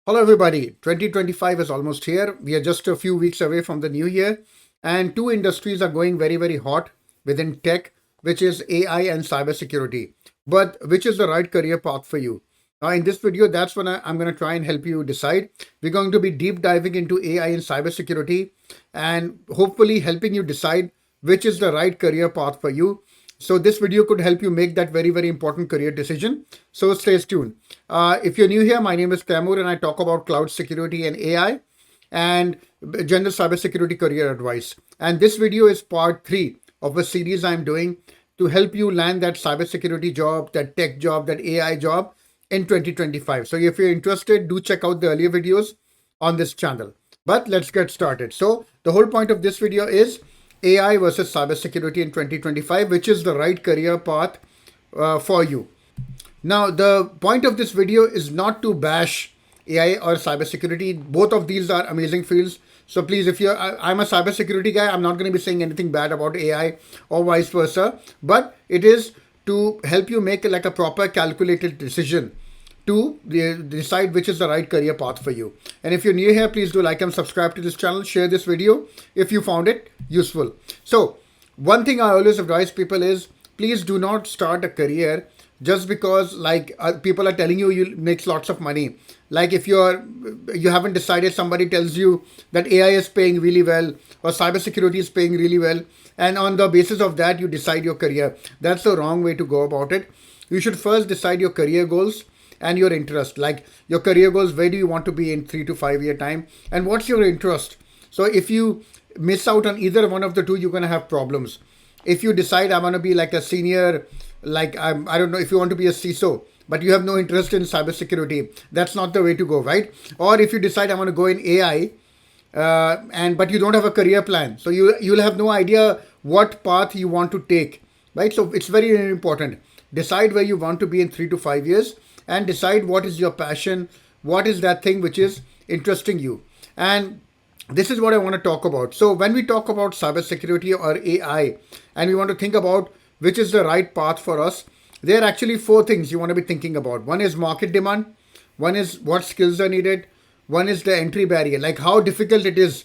Hello, everybody. 2025 is almost here. We are just a few weeks away from the new year, and two industries are going very, very hot within tech, which is AI and cybersecurity. But which is the right career path for you? Now, in this video, that's when I'm going to try and help you decide. We're going to be deep diving into AI and cybersecurity and hopefully helping you decide which is the right career path for you. So this video could help you make that very, very important career decision. So stay tuned. If you're new here, my name is Taimur and I talk about cloud security and AI and general cybersecurity career advice. And this video is part 3 of a series I'm doing to help you land that cybersecurity job, that tech job, that AI job in 2025. So if you're interested, do check out the earlier videos on this channel. But let's get started. So the whole point of this video is AI versus cybersecurity in 2025, which is the right career path for you. Now, the point of this video is not to bash AI or cybersecurity. Both of these are amazing fields. So please, if I'm a cybersecurity guy, I'm not going to be saying anything bad about AI or vice versa. But it is to help you make like a proper calculated decision to decide which is the right career path for you. And if you're new here, please do like and subscribe to this channel. Share this video if you found it useful. So one thing I always advise people is please do not start a career just because people are telling you make lots of money. Like if you haven't decided, somebody tells you that AI is paying really well or cybersecurity is paying really well, and on the basis of that you decide your career. That's the wrong way to go about it. You should first decide your career goals and your interest, like your career goals. Where do you want to be in 3 to 5 year time, and what's your interest? So if you miss out on either one of the two, you're going to have problems. If you decide I want to be like a senior, I don't know, if you want to be a CISO but you have no interest in cybersecurity, that's not the way to go, right? Or if you decide I want to go in AI, but you don't have a career plan, so you'll have no idea what path you want to take, right? So it's very, very important. Decide where you want to be in 3 to 5 years and decide what is your passion, what is that thing which is interesting you. And this is what I want to talk about. So when we talk about cybersecurity or AI and we want to think about which is the right path for us, there are actually 4 things you want to be thinking about. One is market demand, one is what skills are needed, one is the entry barrier, like how difficult it is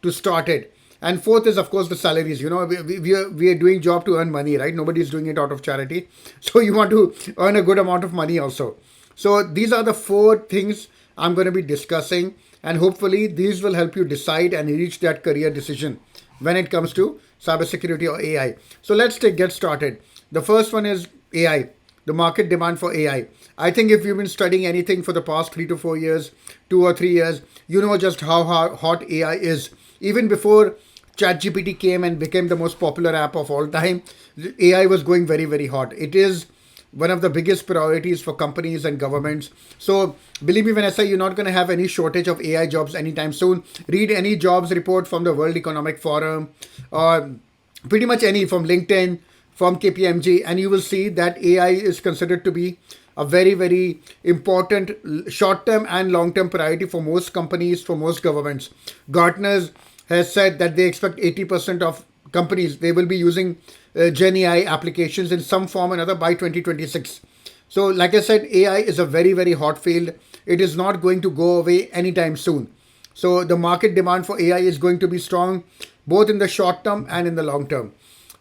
to start it, and fourth is of course the salaries. We are doing job to earn money, right? Nobody is doing it out of charity. So you want to earn a good amount of money also. So these are the 4 things I'm going to be discussing, and hopefully these will help you decide and reach that career decision when it comes to cybersecurity or AI. So let's get started. The first one is AI, the market demand for AI. I think if you've been studying anything for the past 3 to 4 years, 2 or 3 years, you know just how hot AI is. Even before ChatGPT came and became the most popular app of all time, AI was going very, very hot. It is one of the biggest priorities for companies and governments. So believe me when I say you're not going to have any shortage of AI jobs anytime soon. Read any jobs report from the World Economic Forum or pretty much any from LinkedIn, from KPMG, and you will see that AI is considered to be a very, very important short-term and long-term priority for most companies, for most governments. Gartner has said that they expect 80% of companies, they will be using Gen AI applications in some form or another by 2026. So like I said, AI is a very, very hot field. It is not going to go away anytime soon. So the market demand for AI is going to be strong, both in the short term and in the long term.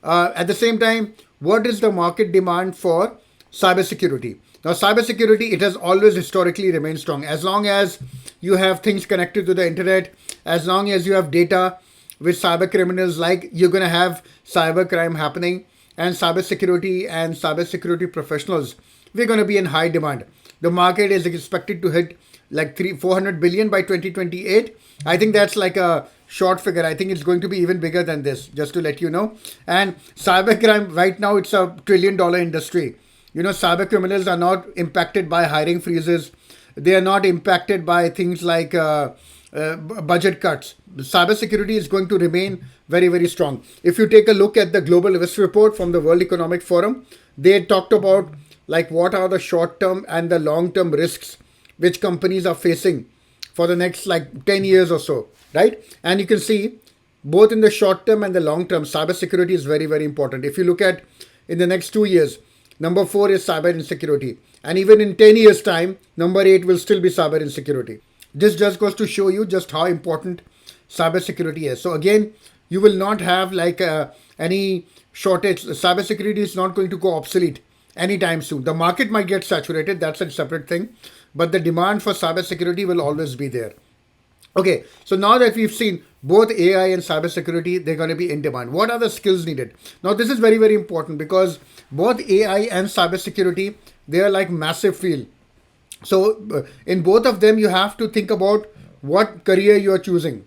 At the same time, what is the market demand for cybersecurity? Now, cybersecurity, it has always historically remained strong. As long as you have things connected to the internet, as long as you have data with cyber criminals, like you're going to have cyber crime happening, and cybersecurity professionals, we're going to be in high demand. The market is expected to hit like 400 billion by 2028. I think that's like a short figure. I think it's going to be even bigger than this, just to let you know. And cybercrime right now, it's a $1 trillion industry. Cyber criminals are not impacted by hiring freezes. They are not impacted by things like budget cuts. Cybersecurity is going to remain very, very strong. If you take a look at the global risk report from the World Economic Forum, they talked about like what are the short-term and the long-term risks which companies are facing for the next like 10 years or so, right? And you can see both in the short term and the long term, cybersecurity is very, very important. If you look at in the next 2 years, number 4 is cyber insecurity. And even in 10 years time, number 8 will still be cyber insecurity. This just goes to show you just how important cybersecurity is. So again, you will not have like any shortage. Cybersecurity is not going to go obsolete anytime soon. The market might get saturated, that's a separate thing, but the demand for cybersecurity will always be there. Okay, so now that we've seen both AI and cybersecurity, they're going to be in demand. What are the skills needed? Now, this is very, very important because both AI and cybersecurity, they are like massive field. So, in both of them, you have to think about what career you are choosing,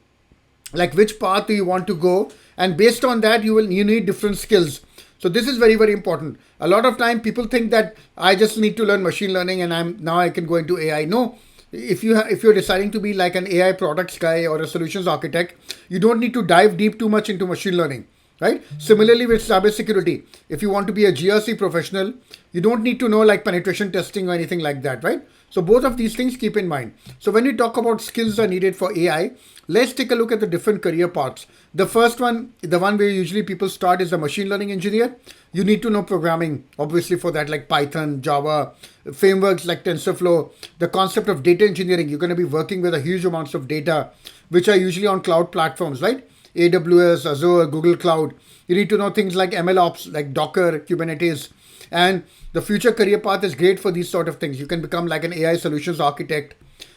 like which path do you want to go, and based on that, you need different skills. So this is very, very important. A lot of time people think that I just need to learn machine learning and I can go into AI. No, if you're deciding to be like an AI products guy or a solutions architect, you don't need to dive deep too much into machine learning, right? Similarly with cybersecurity, if you want to be a GRC professional, you don't need to know like penetration testing or anything like that, right? So both of these things keep in mind. So when we talk about skills are needed for AI, let's take a look at the different career paths. The first one, the one where usually people start, is a machine learning engineer. You need to know programming, obviously, for that, like Python, Java, frameworks like TensorFlow. The concept of data engineering, you're going to be working with a huge amounts of data, which are usually on cloud platforms, right? AWS, Azure, Google Cloud. You need to know things like ML ops, like Docker, Kubernetes. And the future career path is great for these sort of things. You can become like an AI solutions architect.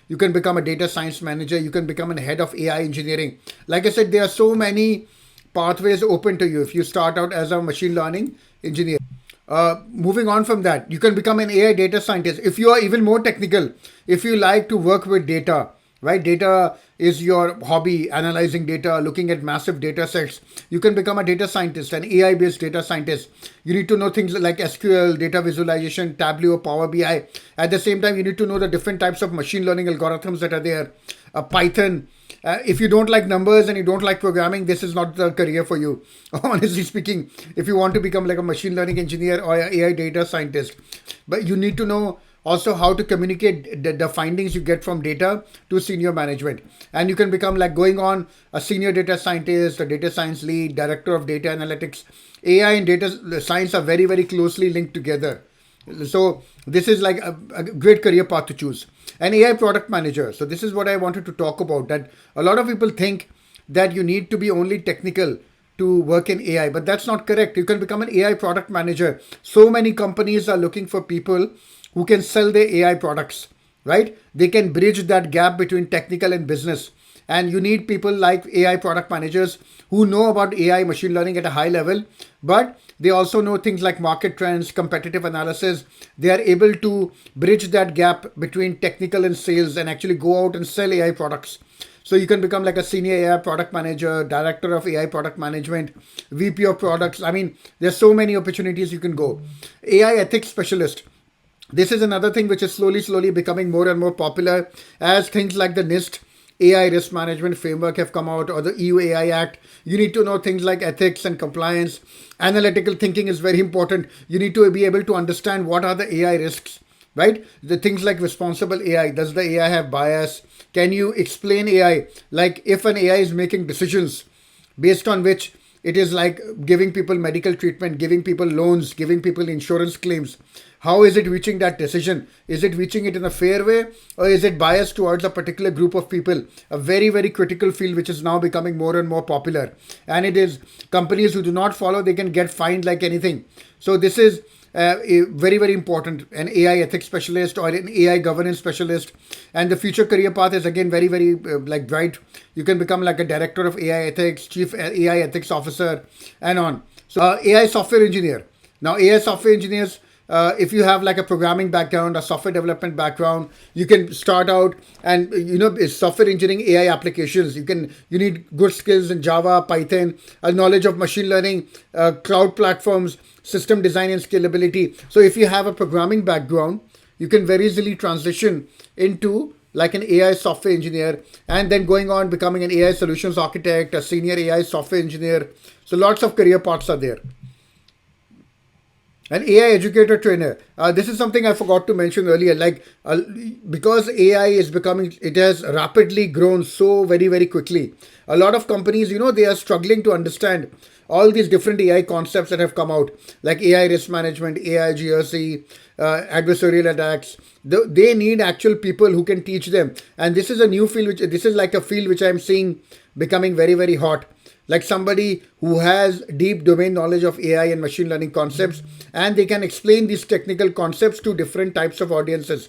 You can become a data science manager. You can become a head of AI engineering. Like I said, there are so many pathways open to you if you start out as a machine learning engineer. Moving on from that, you can become an AI data scientist. If you are even more technical, if you like to work with data, right? Data is your hobby, analyzing data, looking at massive data sets. You can become a data scientist, an AI based data scientist. You need to know things like SQL, data visualization, Tableau, Power BI. At the same time, you need to know the different types of machine learning algorithms that are there. Python. If you don't like numbers and you don't like programming, this is not the career for you. Honestly speaking, if you want to become like a machine learning engineer or an AI data scientist, but you need to know also how to communicate the findings you get from data to senior management. And you can become like going on a senior data scientist, a data science lead, director of data analytics. AI and data science are very, very closely linked together. So this is like a great career path to choose. An AI product manager. So this is what I wanted to talk about, that a lot of people think that you need to be only technical to work in AI, but that's not correct. You can become an AI product manager. So many companies are looking for people who can sell their AI products, right? They can bridge that gap between technical and business. And you need people like AI product managers who know about AI machine learning at a high level, but they also know things like market trends, competitive analysis. They are able to bridge that gap between technical and sales and actually go out and sell AI products. So you can become like a senior AI product manager, director of AI product management, VP of products. I mean, there's so many opportunities you can go. AI ethics specialist. This is another thing which is slowly becoming more and more popular as things like the NIST AI risk management framework have come out, or the EU AI Act. You need to know things like ethics and compliance. Analytical thinking is very important. You need to be able to understand what are the AI risks, right? The things like responsible AI. Does the AI have bias? Can you explain AI? Like if an AI is making decisions based on which it is like giving people medical treatment, giving people loans, giving people insurance claims. How is it reaching that decision? Is it reaching it in a fair way, or is it biased towards a particular group of people? A very, very critical field which is now becoming more and more popular. And it is companies who do not follow, they can get fined like anything. So this is very, very important. An AI ethics specialist or an AI governance specialist. And the future career path is again very, very like bright. You can become like a director of AI ethics, chief AI ethics officer, and on. So AI software engineer. Now AI software engineers, if you have like a programming background, a software development background, you can start out and software engineering AI applications. You need good skills in Java, Python, a knowledge of machine learning, cloud platforms, system design and scalability. So if you have a programming background, you can very easily transition into like an AI software engineer, and then going on becoming an AI solutions architect, a senior AI software engineer. So lots of career paths are there. An AI educator trainer. This is something I forgot to mention earlier. Because AI is becoming, it has rapidly grown so very, very quickly. A lot of companies, they are struggling to understand all these different AI concepts that have come out, like AI risk management, AI GRC, adversarial attacks. They need actual people who can teach them. And this is a new field, this is like a field which I'm seeing becoming very, very hot, like somebody who has deep domain knowledge of AI and machine learning concepts, and they can explain these technical concepts to different types of audiences,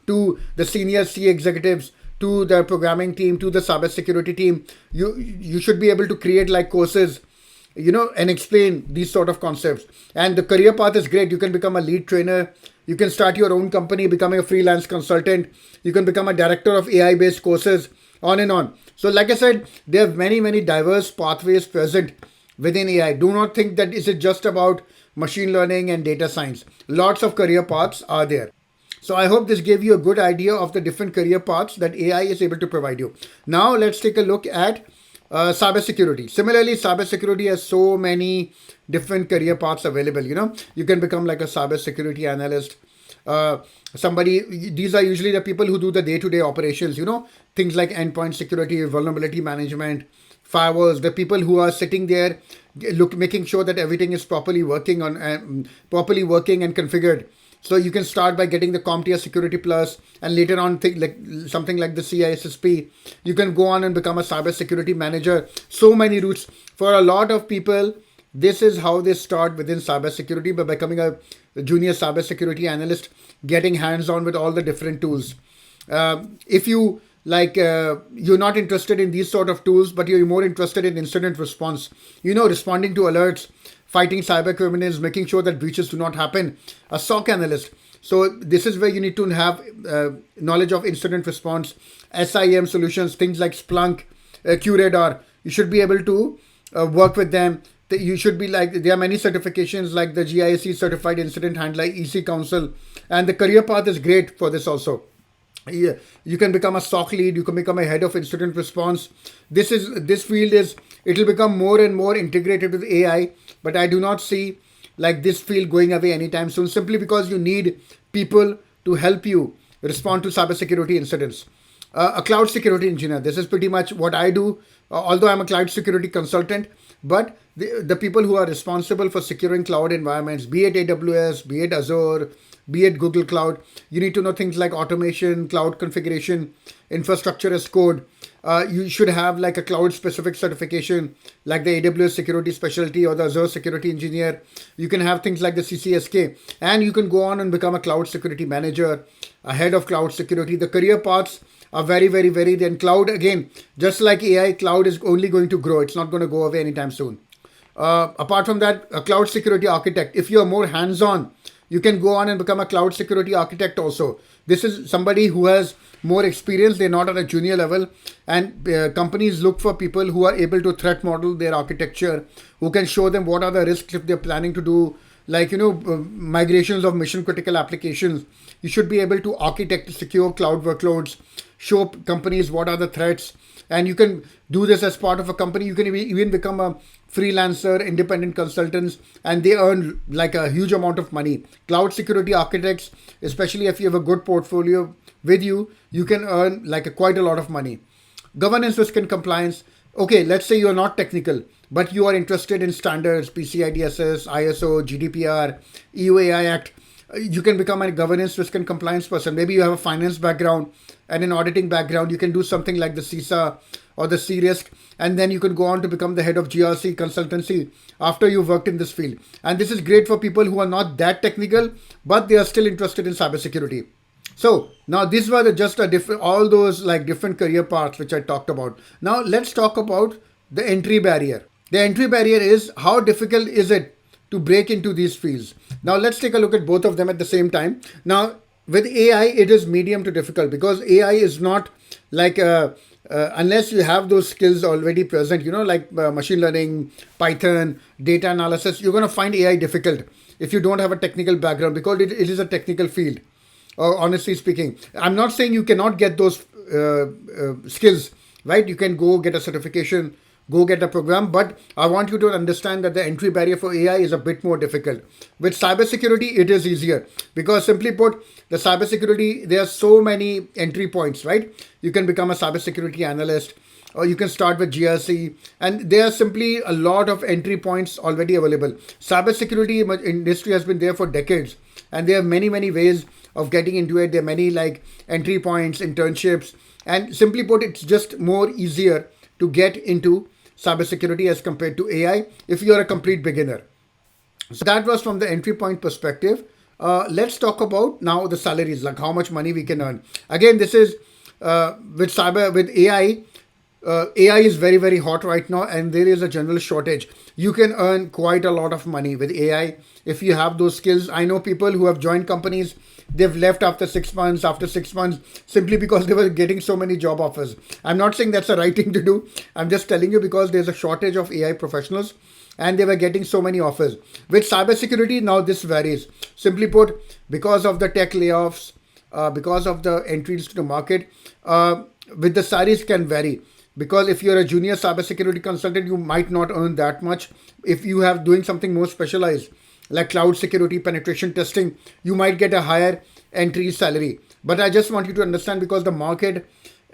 to the senior C executives, to the programming team, to the cybersecurity team. You should be able to create like courses, and explain these sort of concepts. And the career path is great. You can become a lead trainer. You can start your own company, becoming a freelance consultant. You can become a director of AI based courses, on and on. So, like I said, there are many, many diverse pathways present within AI. Do not think that is it just about machine learning and data science. Lots of career paths are there. So I hope this gave you a good idea of the different career paths that AI is able to provide you. Now let's take a look at cybersecurity. Similarly, cybersecurity has so many different career paths available. You can become like a cybersecurity analyst. Uh, these are usually the people who do the day-to-day operations. Things like endpoint security, vulnerability management, firewalls. The people who are sitting there, making sure that everything is properly working and configured. So you can start by getting the CompTIA Security Plus, and later on, think like something like the CISSP. You can go on and become a cybersecurity manager. So many routes for a lot of people. This is how they start within cybersecurity, by becoming a junior cybersecurity analyst, getting hands-on with all the different tools. If you you're not interested in these sort of tools, but you're more interested in incident response, responding to alerts, fighting cyber criminals, making sure that breaches do not happen, a SOC analyst. So this is where you need to have knowledge of incident response, SIM solutions, things like Splunk, QRadar. You should be able to work with them. You should be there are many certifications like the GISE Certified Incident Handler, EC Council, and the career path is great for this also. Yeah, you can become a SOC lead. You can become a head of incident response. This field is, it will become more and more integrated with AI, but I do not see like this field going away anytime soon, simply because you need people to help you respond to cybersecurity incidents. A cloud security engineer. This is pretty much what I do. Although I'm a cloud security consultant, but the people who are responsible for securing cloud environments, be it AWS, be it Azure, be it Google Cloud, you need to know things like automation, cloud configuration, infrastructure as code. You should have like a cloud specific certification, like the AWS security specialty or the Azure security engineer. You can have things like the CCSK, and you can go on and become a cloud security manager, a head of cloud security. The career paths are very, very varied. And cloud, again, just like AI, cloud is only going to grow. It's not going to go away anytime soon. Apart from that, a cloud security architect. If you're more hands-on, you can go on and become a cloud security architect also. This is somebody who has more experience. They're not at a junior level, and companies look for people who are able to threat model their architecture, who can show them what are the risks if they're planning to do, migrations of mission critical applications. You should be able to architect secure cloud workloads, show companies what are the threats, and you can do this as part of a company. You can even become a freelancer, independent consultants, and they earn like a huge amount of money. Cloud security architects, especially if you have a good portfolio with you, you can earn quite a lot of money. Governance, risk and compliance. Okay, let's say you're not technical, but you are interested in standards, PCI DSS, ISO, GDPR, EUAI Act. You can become a governance, risk and compliance person. Maybe you have a finance background and an auditing background. You can do something like the CISA or the C-Risk, and then you can go on to become the head of GRC consultancy after you've worked in this field. And this is great for people who are not that technical, but they are still interested in cybersecurity. So now these were all those different career paths which I talked about. Now let's talk about the entry barrier. The entry barrier is, how difficult is it to break into these fields? Now let's take a look at both of them at the same time. Now with AI, it is medium to difficult, because AI is not unless you have those skills already present, machine learning, Python, data analysis, you're going to find AI difficult if you don't have a technical background, because it is a technical field. Honestly speaking, I'm not saying you cannot get those skills, right? You can go get a certification go get a program. But I want you to understand that the entry barrier for AI is a bit more difficult. With cybersecurity, it is easier because, simply put, the cybersecurity, there are so many entry points, right? You can become a cybersecurity analyst, or you can start with GRC, and there are simply a lot of entry points already available. Cybersecurity industry has been there for decades, and there are many ways of getting into it. There are many like entry points, internships, and simply put, it's just more easier to get into cybersecurity as compared to AI if you're a complete beginner. So that was from the entry point perspective. Let's talk about now the salaries, like how much money we can earn. Again, this is with AI. AI is very hot right now, and there is a general shortage. You can earn quite a lot of money with AI if you have those skills. I know people who have joined companies, they've left after 6 months, simply because they were getting so many job offers. I'm not saying that's the right thing to do. I'm just telling you because there's a shortage of AI professionals and they were getting so many offers. With cybersecurity, now this varies. Simply put, because of the tech layoffs, because of the entries to the market, with the salaries can vary. Because if you're a junior cybersecurity consultant, you might not earn that much. If you have doing something more specialized, like cloud security, penetration testing, you might get a higher entry salary. But I just want you to understand, because the market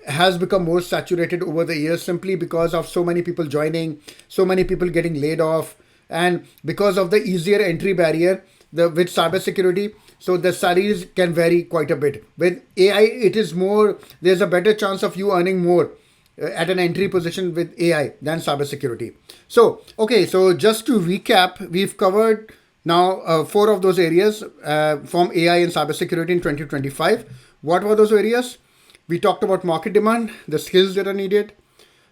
has become more saturated over the years, simply because of so many people joining, so many people getting laid off, and because of the easier entry barrier with cybersecurity. So the salaries can vary quite a bit. With AI, it is more, there's a better chance of you earning more at an entry position with AI than cybersecurity. So, okay, so just to recap, we've covered now 4 of those areas from AI and cybersecurity in 2025. What were those areas? We talked about market demand, the skills that are needed,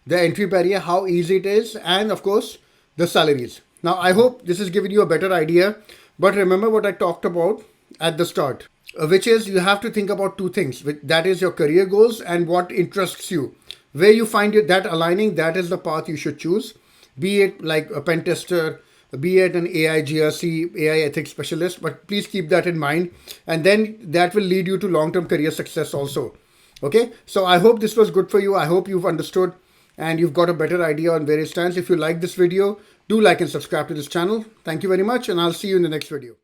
the entry barrier, how easy it is, and of course, the salaries. Now, I hope this has given you a better idea. But remember what I talked about at the start, which is you have to think about 2 things. That is your career goals and what interests you. Where you find that aligning, that is the path you should choose. Be it like a pen tester, be it an AI GRC, AI ethics specialist, but please keep that in mind. And then that will lead you to long-term career success also. Okay, so I hope this was good for you. I hope you've understood and you've got a better idea on various stands. If you like this video, do like and subscribe to this channel. Thank you very much, and I'll see you in the next video.